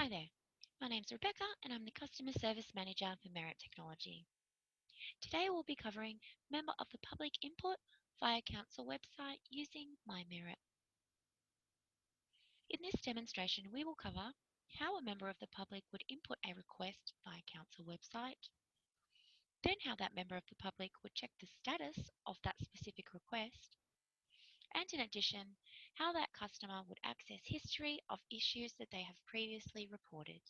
Hi there, my name's Rebecca and I'm the Customer Service Manager for Merit Technology. Today we'll be covering member of the public input via Council website using MyMerit. In this demonstration we will cover how a member of the public would input a request via Council website, then how that member of the public would check the status of that specific request, and in addition, how that customer would access history of issues that they have previously reported.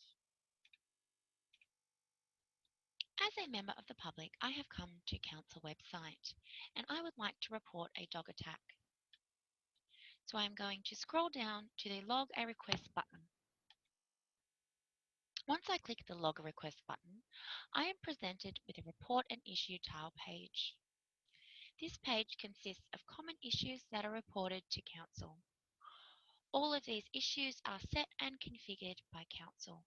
As a member of the public, I have come to Council website and I would like to report a dog attack. So I am going to scroll down to the Log a Request button. Once I click the Log a Request button, I am presented with a Report an Issue tile page. This page consists of common issues that are reported to Council. All of these issues are set and configured by Council.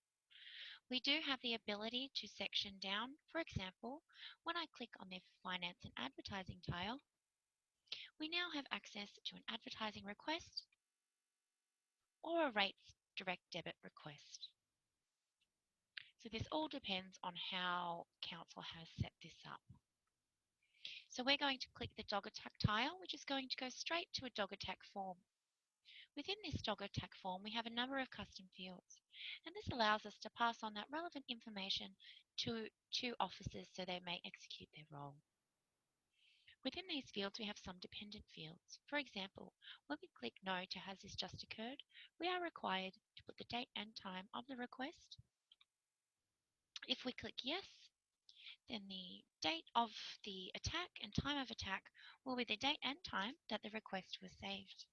We do have the ability to section down. For example, when I click on the Finance and Advertising tile, we now have access to an advertising request or a rates direct debit request. So this all depends on how Council has set this up. So we're going to click the dog attack tile, which is going to go straight to a dog attack form. Within this dog attack form, we have a number of custom fields, and this allows us to pass on that relevant information to officers so they may execute their role. Within these fields, we have some dependent fields. For example, when we click No to Has This Just Occurred, we are required to put the date and time of the request. If we click Yes, then the date of the attack and time of attack will be the date and time that the request was saved.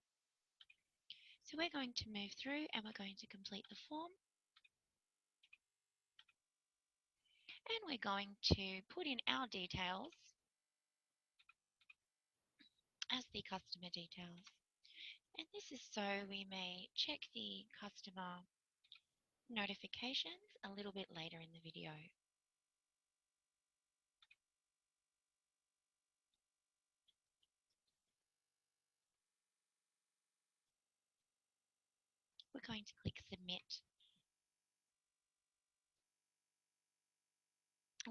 So we're going to move through and we're going to complete the form. And we're going to put in our details as the customer details. And this is so we may check the customer notifications a little bit later in the video. We're going to click Submit.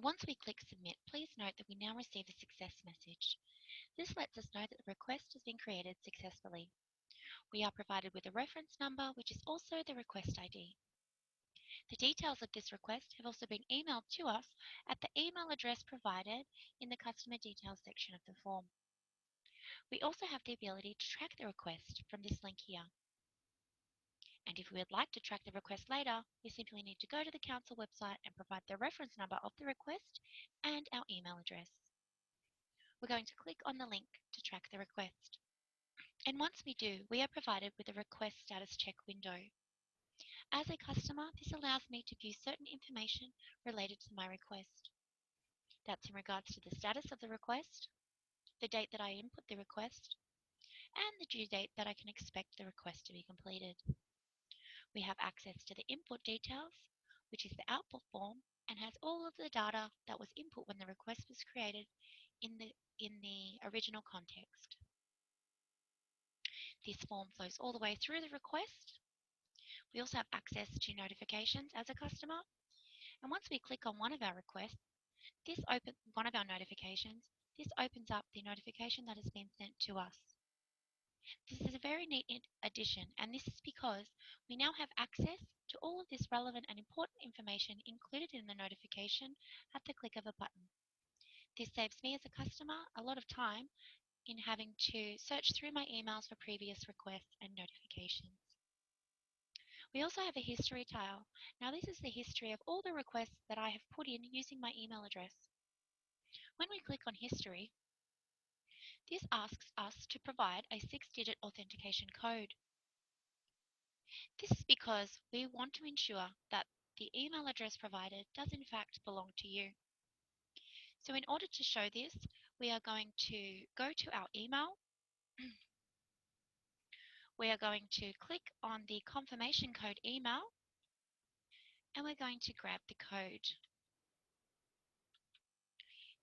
Once we click Submit, please note that we now receive a success message. This lets us know that the request has been created successfully. We are provided with a reference number, which is also the request ID. The details of this request have also been emailed to us at the email address provided in the customer details section of the form. We also have the ability to track the request from this link here. And if we would like to track the request later, we simply need to go to the Council website and provide the reference number of the request and our email address. We're going to click on the link to track the request. And once we do, we are provided with a request status check window. As a customer, this allows me to view certain information related to my request. That's in regards to the status of the request, the date that I input the request, and the due date that I can expect the request to be completed. We have access to the input details, which is the output form and has all of the data that was input when the request was created in the original context. This form flows all the way through the request. We also have access to notifications as a customer. And once we click on one of our requests, one of our notifications, this opens up the notification that has been sent to us. This is a very neat addition, and this is because we now have access to all of this relevant and important information included in the notification at the click of a button. This saves me as a customer a lot of time in having to search through my emails for previous requests and notifications. We also have a history tile. Now this is the history of all the requests that I have put in using my email address. When we click on history, this asks us to provide a 6-digit authentication code. This is because we want to ensure that the email address provided does in fact belong to you. So in order to show this, we are going to go to our email. We are going to click on the confirmation code email and we're going to grab the code.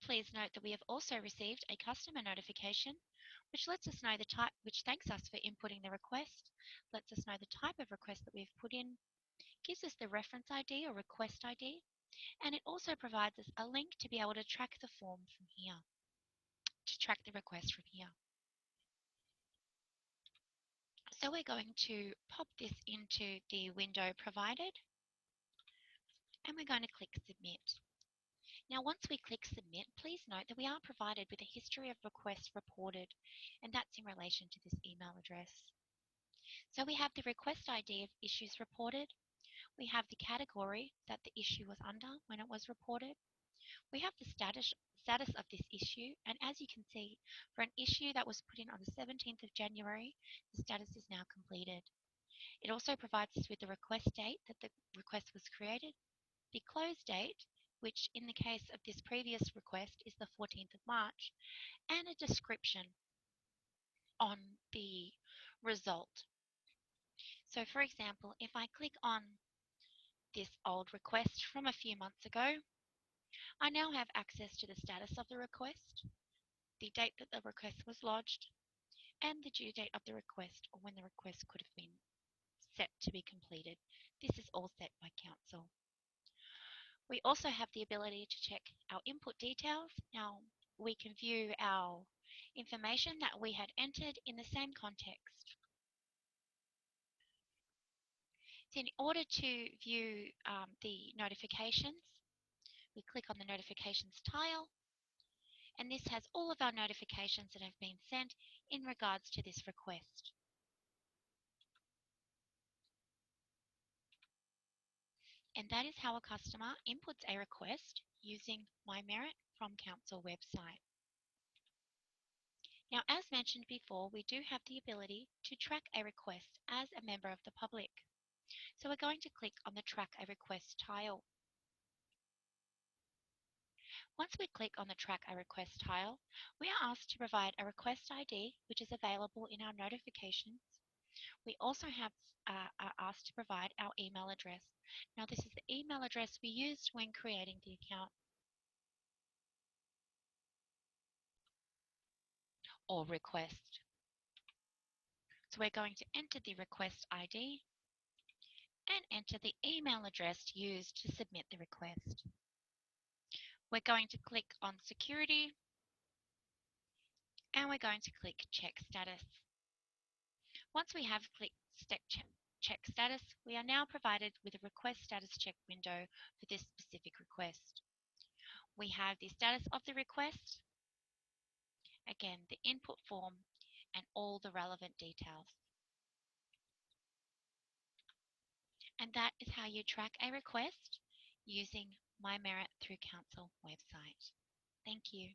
Please note that we have also received a customer notification which lets us know the type, which thanks us for inputting the request, lets us know the type of request that we've put in, gives us the reference ID or request ID, and it also provides us a link to be able to track the form from here, to track the request from here. So we're going to pop this into the window provided, and we're going to click Submit. Now, once we click Submit, please note that we are provided with a history of requests reported, and that's in relation to this email address. So we have the request ID of issues reported. We have the category that the issue was under when it was reported. We have the status of this issue, and as you can see, for an issue that was put in on the 17th of January, the status is now completed. It also provides us with the request date that the request was created, the close date, which in the case of this previous request is the 14th of March, and a description on the result. So for example, if I click on this old request from a few months ago, I now have access to the status of the request, the date that the request was lodged, and the due date of the request, or when the request could have been set to be completed. This is all set by council. We also have the ability to check our input details. Now we can view our information that we had entered in the same context. So in order to view the notifications, we click on the notifications tile, and this has all of our notifications that have been sent in regards to this request. And that is how a customer inputs a request using MyMerit from Council website. Now, as mentioned before, we do have the ability to track a request as a member of the public. So we're going to click on the Track a Request tile. Once we click on the Track a Request tile, we are asked to provide a request ID, which is available in our notifications. We also are asked to provide our email address. Now, this is the email address we used when creating the account or request. So we're going to enter the request ID and enter the email address used to submit the request. We're going to click on Security, and we're going to click Check Status. Once we have clicked Check Status, we are now provided with a Request Status Check window for this specific request. We have the status of the request, again, the input form, and all the relevant details. And that is how you track a request using MyMerit through Council website. Thank you.